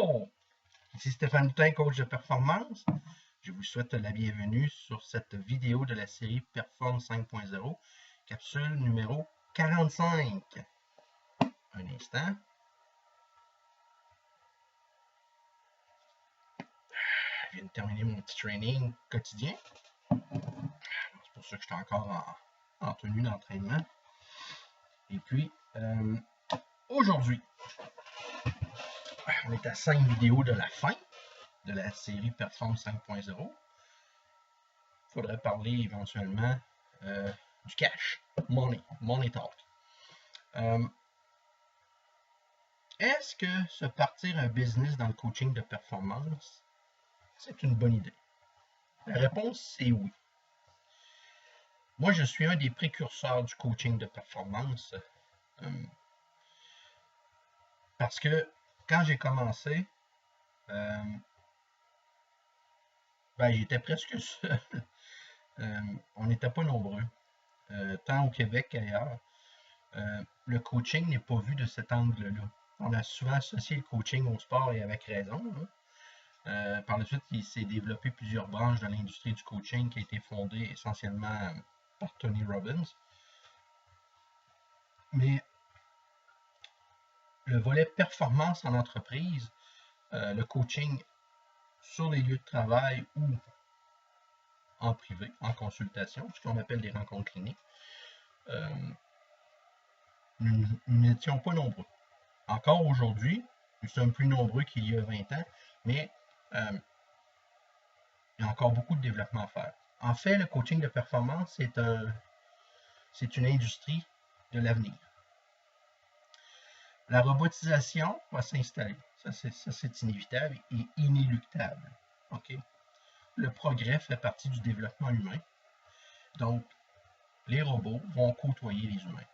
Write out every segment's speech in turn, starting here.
Bonjour, ici Stéphane Boutin, coach de performance. Je vous souhaite la bienvenue sur cette vidéo de la série Perform 5.0, capsule numéro 45. Un instant. Je viens de terminer mon petit training quotidien. C'est pour ça que je suis encore en tenue d'entraînement. Et puis, aujourd'hui, on est à 5 vidéos de la fin de la série Perform 5.0. Il faudrait parler éventuellement du cash, money talk. Est-ce que se partir un business dans le coaching de performance, c'est une bonne idée? La réponse, c'est oui. Moi, je suis un des précurseurs du coaching de performance parce que quand j'ai commencé, j'étais presque seul. On n'était pas nombreux, tant au Québec qu'ailleurs. Le coaching n'est pas vu de cet angle-là. On a souvent associé le coaching au sport et avec raison. Par la suite, il s'est développé plusieurs branches dans l'industrie du coaching qui a été fondée essentiellement par Tony Robbins. Mais le volet performance en entreprise, le coaching sur les lieux de travail ou en privé, en consultation, ce qu'on appelle des rencontres cliniques, nous n'étions pas nombreux. Encore aujourd'hui, nous sommes plus nombreux qu'il y a 20 ans, mais il y a encore beaucoup de développement à faire. En fait, le coaching de performance, c'est une industrie de l'avenir. La robotisation va s'installer. Ça, c'est inévitable et inéluctable. Okay? Le progrès fait partie du développement humain. Donc, les robots vont côtoyer les humains.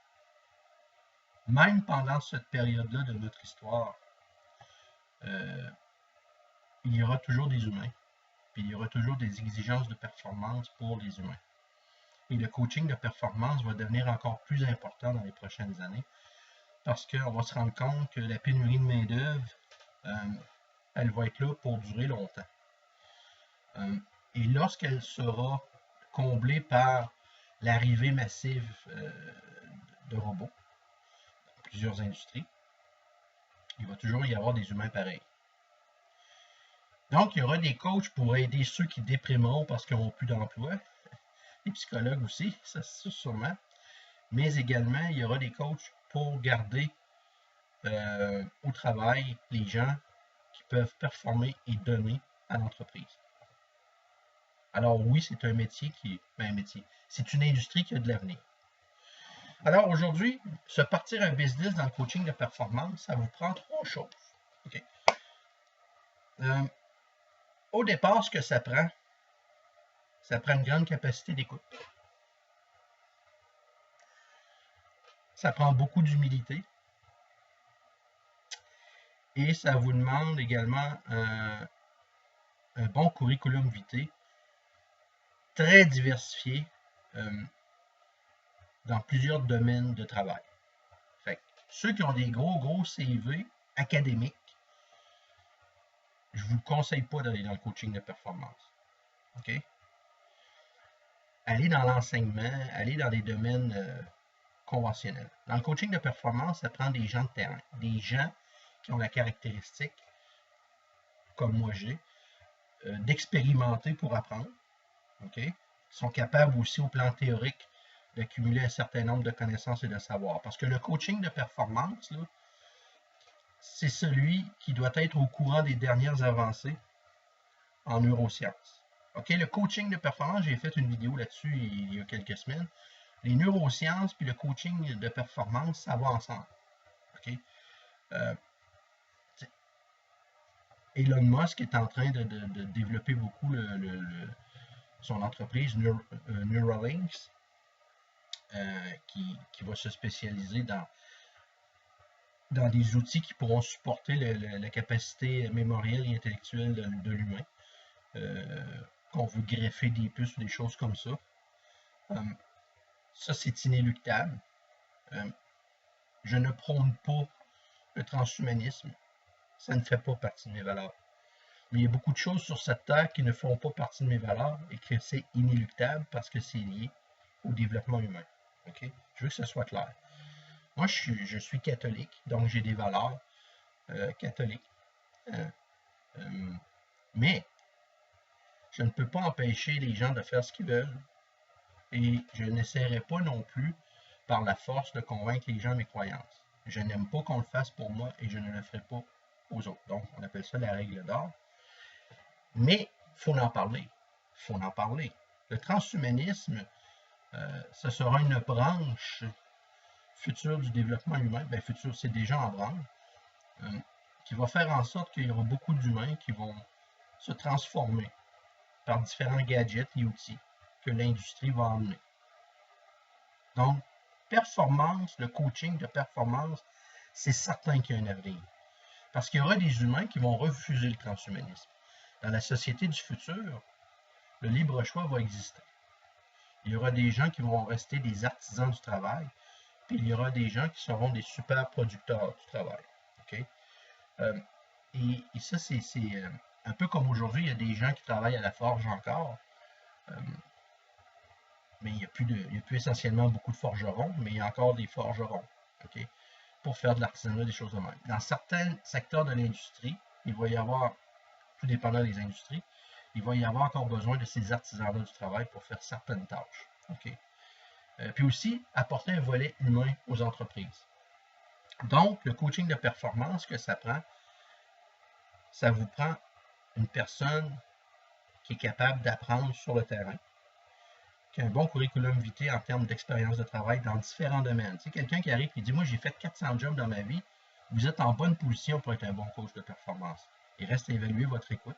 Même pendant cette période-là de notre histoire, il y aura toujours des humains. Puis il y aura toujours des exigences de performance pour les humains. Et le coaching de performance va devenir encore plus important dans les prochaines années parce qu'on va se rendre compte que la pénurie de main-d'œuvre, elle va être là pour durer longtemps. Et lorsqu'elle sera comblée par l'arrivée massive de robots dans plusieurs industries, il va toujours y avoir des humains pareils. Donc, il y aura des coachs pour aider ceux qui déprimeront parce qu'ils n'ont plus d'emploi. Les psychologues aussi, ça sûrement. Mais également, il y aura des coachs pour garder au travail les gens qui peuvent performer et donner à l'entreprise. Alors oui, c'est un métier c'est une industrie qui a de l'avenir. Alors aujourd'hui, se partir un business dans le coaching de performance, ça vous prend 3 choses. Okay. Au départ, ce que ça prend une grande capacité d'écoute. Ça prend beaucoup d'humilité. Et ça vous demande également un bon curriculum vitae, très diversifié dans plusieurs domaines de travail. Fait que ceux qui ont des gros CV académiques, je ne vous conseille pas d'aller dans le coaching de performance. OK? Allez dans l'enseignement, allez dans des domaines conventionnels. Dans le coaching de performance, ça prend des gens de terrain, des gens qui ont la caractéristique, comme moi j'ai, d'expérimenter pour apprendre. OK? Ils sont capables aussi au plan théorique d'accumuler un certain nombre de connaissances et de savoir. Parce que le coaching de performance, c'est celui qui doit être au courant des dernières avancées en neurosciences. OK? Le coaching de performance, j'ai fait une vidéo là-dessus il y a quelques semaines. Les neurosciences puis le coaching de performance, ça va ensemble. OK? Elon Musk est en train de développer beaucoup son entreprise Neuralinks, qui va se spécialiser dans des outils qui pourront supporter la capacité mémorielle et intellectuelle de l'humain. Qu'on veut greffer des puces ou des choses comme ça. Ça, c'est inéluctable. Je ne prône pas le transhumanisme. Ça ne fait pas partie de mes valeurs. Mais il y a beaucoup de choses sur cette terre qui ne font pas partie de mes valeurs et que c'est inéluctable parce que c'est lié au développement humain. OK? Je veux que ce soit clair. Moi, je suis catholique, donc j'ai des valeurs catholiques. Mais je ne peux pas empêcher les gens de faire ce qu'ils veulent. Et je n'essaierai pas non plus, par la force, de convaincre les gens de mes croyances. Je n'aime pas qu'on le fasse pour moi et je ne le ferai pas aux autres. Donc, on appelle ça la règle d'or. Mais il faut en parler. Il faut en parler. Le transhumanisme, ce sera une branche future du développement humain. Bien, futur, c'est déjà en branle. Qui va faire en sorte qu'il y aura beaucoup d'humains qui vont se transformer par différents gadgets et outils que l'industrie va emmener. Donc, performance, le coaching de performance, c'est certain qu'il y a un avenir. Parce qu'il y aura des humains qui vont refuser le transhumanisme. Dans la société du futur, le libre choix va exister. Il y aura des gens qui vont rester des artisans du travail, puis il y aura des gens qui seront des super producteurs du travail. Okay? Et ça, c'est un peu comme aujourd'hui, il y a des gens qui travaillent à la forge encore, mais il n'y a plus essentiellement beaucoup de forgerons, mais il y a encore des forgerons, okay, pour faire de l'artisanat, des choses de même. Dans certains secteurs de l'industrie, il va y avoir, tout dépendant des industries, il va y avoir encore besoin de ces artisans-là du travail pour faire certaines tâches. Okay. Puis aussi, apporter un volet humain aux entreprises. Donc, le coaching de performance que ça prend, ça vous prend une personne qui est capable d'apprendre sur le terrain, qui a un bon curriculum vitae en termes d'expérience de travail dans différents domaines. C'est quelqu'un qui arrive et dit « Moi, j'ai fait 400 jobs dans ma vie. » Vous êtes en bonne position pour être un bon coach de performance. Il reste à évaluer votre écoute.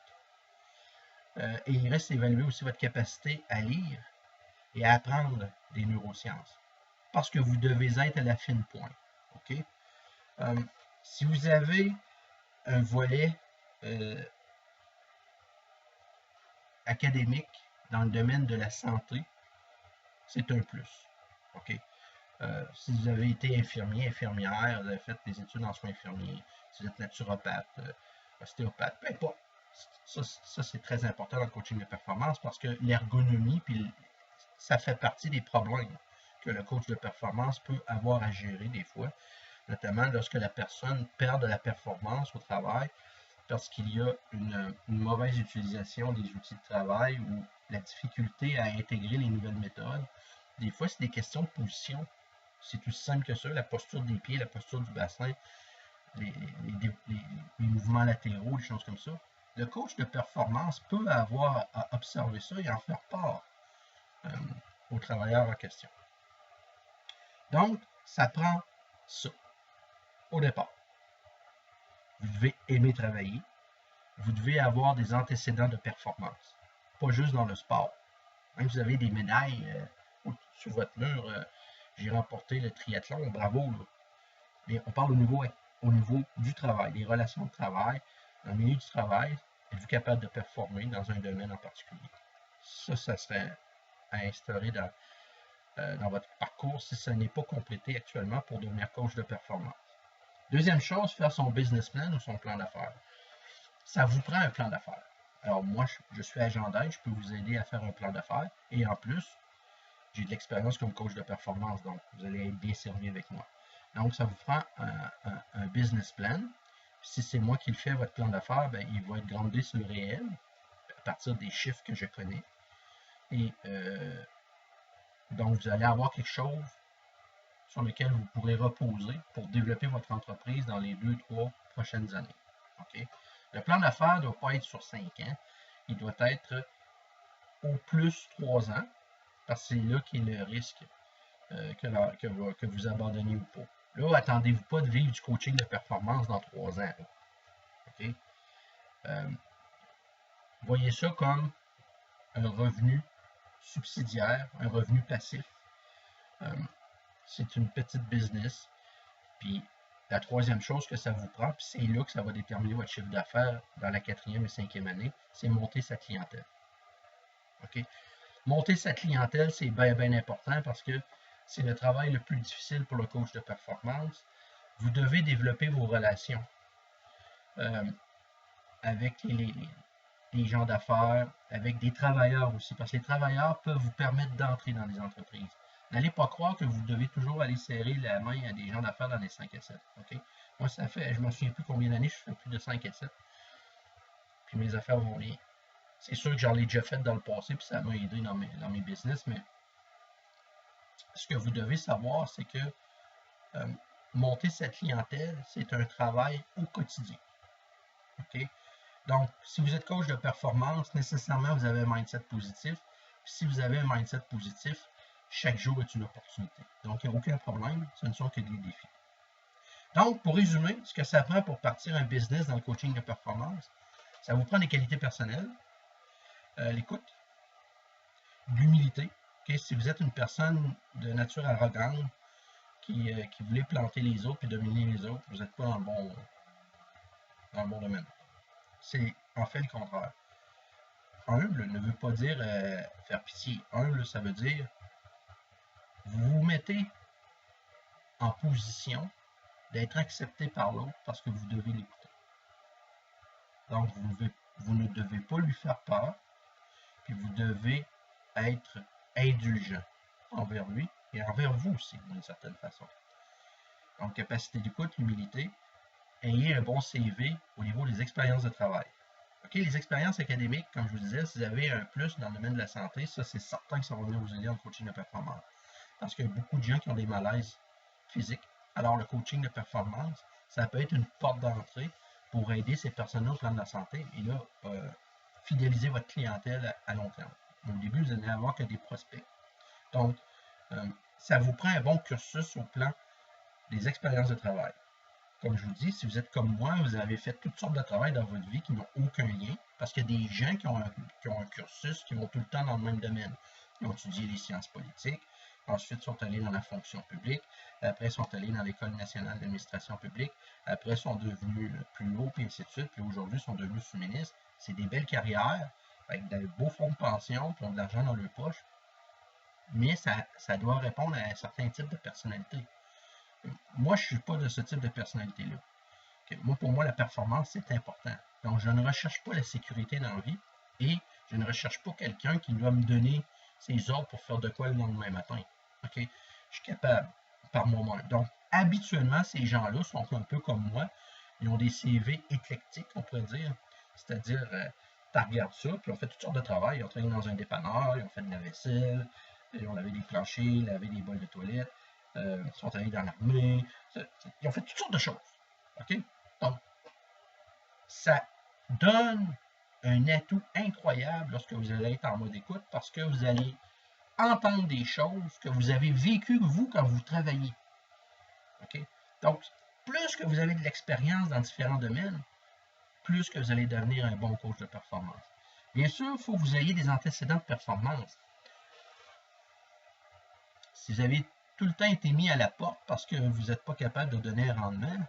Et il reste à évaluer aussi votre capacité à lire et à apprendre des neurosciences. Parce que vous devez être à la fine pointe. Okay? Si vous avez un volet académique dans le domaine de la santé, c'est un plus. Okay? Si vous avez été infirmier, infirmière, vous avez fait des études en soins infirmiers, si vous êtes naturopathe, ostéopathe, peu importe. Ça c'est très important dans le coaching de performance parce que l'ergonomie, puis ça fait partie des problèmes que le coach de performance peut avoir à gérer des fois, notamment lorsque la personne perd de la performance au travail parce qu'il y a une mauvaise utilisation des outils de travail ou la difficulté à intégrer les nouvelles méthodes. Des fois, c'est des questions de position. C'est aussi simple que ça, la posture des pieds, la posture du bassin, les mouvements latéraux, des choses comme ça. Le coach de performance peut avoir à observer ça et en faire part aux travailleurs en question. Donc, ça prend ça au départ. Vous devez aimer travailler. Vous devez avoir des antécédents de performance. Pas juste dans le sport. Même si vous avez des médailles sur votre mur, j'ai remporté le triathlon, bravo. Là. Mais on parle au niveau du travail, des relations de travail. Dans le milieu du travail, êtes-vous capable de performer dans un domaine en particulier? Ça serait à instaurer dans votre parcours si ce n'est pas complété actuellement pour devenir coach de performance. Deuxième chose, faire son business plan ou son plan d'affaires. Ça vous prend un plan d'affaires. Alors moi, je suis agent d'aide, je peux vous aider à faire un plan d'affaires et en plus, j'ai de l'expérience comme coach de performance, donc vous allez être bien servi avec moi. Donc, ça vous prend un business plan. Si c'est moi qui le fais, votre plan d'affaires, ben, il va être groundé sur le réel, à partir des chiffres que je connais. Et donc, vous allez avoir quelque chose sur lequel vous pourrez reposer pour développer votre entreprise dans les 2-3 prochaines années. Okay? Le plan d'affaires ne doit pas être sur 5 ans. Il doit être au plus 3 ans, parce que c'est là qu'il y a le risque que vous abandonniez ou pas. Là, attendez-vous pas de vivre du coaching de performance dans 3 ans. Okay? Voyez ça comme un revenu subsidiaire, un revenu passif. C'est une petite business. Puis la troisième chose que ça vous prend, puis c'est là que ça va déterminer votre chiffre d'affaires dans la 4e et 5e année, c'est monter sa clientèle. Okay? Monter sa clientèle, c'est bien, bien important parce que c'est le travail le plus difficile pour le coach de performance. Vous devez développer vos relations. euh, avec les gens d'affaires, avec des travailleurs aussi, parce que les travailleurs peuvent vous permettre d'entrer dans les entreprises. N'allez pas croire que vous devez toujours aller serrer la main à des gens d'affaires dans les 5 à 7. OK? Moi, ça fait, je ne me souviens plus combien d'années, je fais plus de 5 à 7. Puis mes affaires vont bien. C'est sûr que j'en ai déjà fait dans le passé, puis ça m'a aidé dans mes business, mais ce que vous devez savoir, c'est que euh, monter cette clientèle, c'est un travail au quotidien. OK? Donc, si vous êtes coach de performance, nécessairement, vous avez un mindset positif. Puis si vous avez un mindset positif, chaque jour est une opportunité. Donc, il n'y a aucun problème. Ce ne sont que des défis. Donc, pour résumer, ce que ça prend pour partir un business dans le coaching de performance, ça vous prend des qualités personnelles, l'écoute, l'humilité. Okay? Si vous êtes une personne de nature arrogante qui voulait planter les autres et dominer les autres, vous n'êtes pas dans le bon domaine. C'est en fait le contraire. Humble ne veut pas dire faire pitié. Humble, ça veut dire vous vous mettez en position d'être accepté par l'autre parce que vous devez l'écouter. Donc, vous ne devez pas lui faire peur, puis vous devez être indulgent envers lui et envers vous aussi, d'une certaine façon. Donc, capacité d'écoute, humilité, ayez un bon CV au niveau des expériences de travail. OK, les expériences académiques, comme je vous disais, si vous avez un plus dans le domaine de la santé, ça, c'est certain que ça va venir vous aider en coaching de performance. Parce qu'il y a beaucoup de gens qui ont des malaises physiques. Alors, le coaching de performance, ça peut être une porte d'entrée pour aider ces personnes-là au plan de la santé et là, fidéliser votre clientèle à long terme. Au début, vous n'allez avoir que des prospects. Donc, ça vous prend un bon cursus au plan des expériences de travail. Comme je vous dis, si vous êtes comme moi, vous avez fait toutes sortes de travail dans votre vie qui n'ont aucun lien, parce qu'il y a des gens qui ont un cursus qui vont tout le temps dans le même domaine. Ils ont étudié les sciences politiques, ensuite sont allés dans la fonction publique, après sont allés dans l'École nationale d'administration publique, après sont devenus plus haut, puis ainsi de suite, puis aujourd'hui sont devenus sous-ministres. C'est des belles carrières, avec de beaux fonds de pension, puis ont de l'argent dans leur poche, mais ça doit répondre à un certain type de personnalité. Moi, je ne suis pas de ce type de personnalité-là. Moi, pour moi, la performance, c'est important. Donc, je ne recherche pas la sécurité dans la vie et je ne recherche pas quelqu'un qui doit me donner ses ordres pour faire de quoi le lendemain matin. OK? Je suis capable par moi-même. Donc, habituellement, ces gens-là sont un peu comme moi. Ils ont des CV éclectiques, on pourrait dire. C'est-à-dire, tu regardes ça, puis ils ont fait toutes sortes de travail. Ils ont travaillé dans un dépanneur, ils ont fait de la vaisselle, ils ont lavé des planchers, lavé des bols de toilette, ils sont allés dans l'armée. Ils ont fait toutes sortes de choses. OK? Donc, ça donne un atout incroyable lorsque vous allez être en mode écoute parce que vous allez entendre des choses que vous avez vécues, vous, quand vous travaillez. OK? Donc, plus que vous avez de l'expérience dans différents domaines, plus que vous allez devenir un bon coach de performance. Bien sûr, il faut que vous ayez des antécédents de performance. Si vous avez tout le temps été mis à la porte parce que vous n'êtes pas capable de donner un rendement,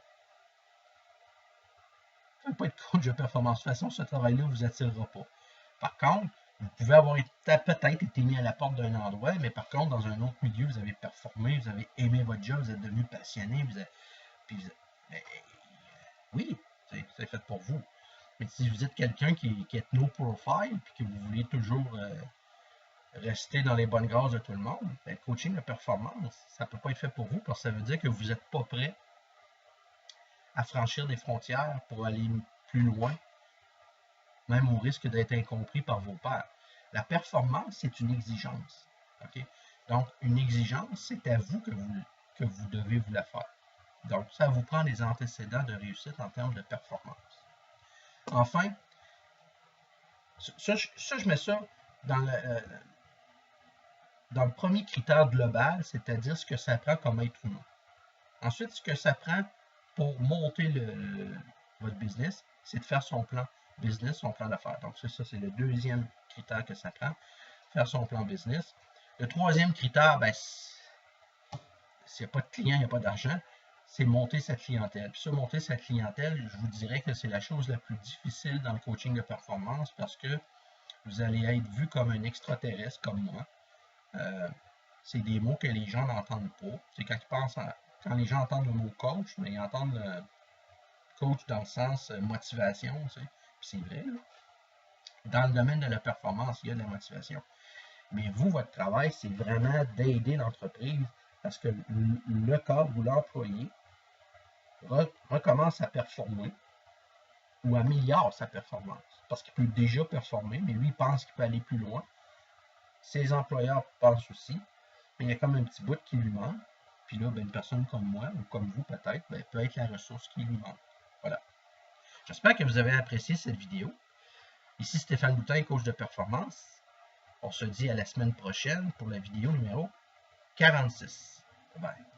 ne pas être coach de performance. De toute façon, ce travail-là ne vous attirera pas. Par contre, vous pouvez avoir peut-être été mis à la porte d'un endroit, mais par contre, dans un autre milieu, vous avez performé, vous avez aimé votre job, vous êtes devenu passionné, oui, c'est fait pour vous. Mais si vous êtes quelqu'un qui est no profile, puis que vous voulez toujours rester dans les bonnes grâces de tout le monde, le coaching de performance, ça ne peut pas être fait pour vous, parce que ça veut dire que vous n'êtes pas prêt à franchir des frontières pour aller plus loin, même au risque d'être incompris par vos pairs. La performance, c'est une exigence. Okay? Donc, une exigence, c'est à vous que vous devez vous la faire. Donc, ça vous prend des antécédents de réussite en termes de performance. Enfin, ça je mets ça dans le premier critère global, c'est-à-dire ce que ça prend comme être humain. Ensuite, ce que ça prend pour monter votre business, c'est de faire son plan business, son plan d'affaires. Donc, ça, c'est le deuxième critère que ça prend, faire son plan business. Le troisième critère, ben, s'il n'y a pas de client, il n'y a pas d'argent, c'est monter sa clientèle. Puis ça, monter sa clientèle, je vous dirais que c'est la chose la plus difficile dans le coaching de performance parce que vous allez être vu comme un extraterrestre, comme moi. C'est des mots que les gens n'entendent pas. C'est quand les gens entendent le mot coach, mais ils entendent coach dans le sens motivation, tu sais. Puis c'est vrai, là. Dans le domaine de la performance, il y a de la motivation. Mais vous, votre travail, c'est vraiment d'aider l'entreprise parce que le cadre ou l'employé recommence à performer ou améliore sa performance. Parce qu'il peut déjà performer, mais lui, il pense qu'il peut aller plus loin. Ses employeurs pensent aussi, mais il y a comme un petit bout qui lui manque. Puis là, ben, une personne comme moi, ou comme vous peut-être, ben, peut être la ressource qui lui manque. Voilà. J'espère que vous avez apprécié cette vidéo. Ici Stéphane Boutin, coach de performance. On se dit à la semaine prochaine pour la vidéo numéro 46. Bye bye.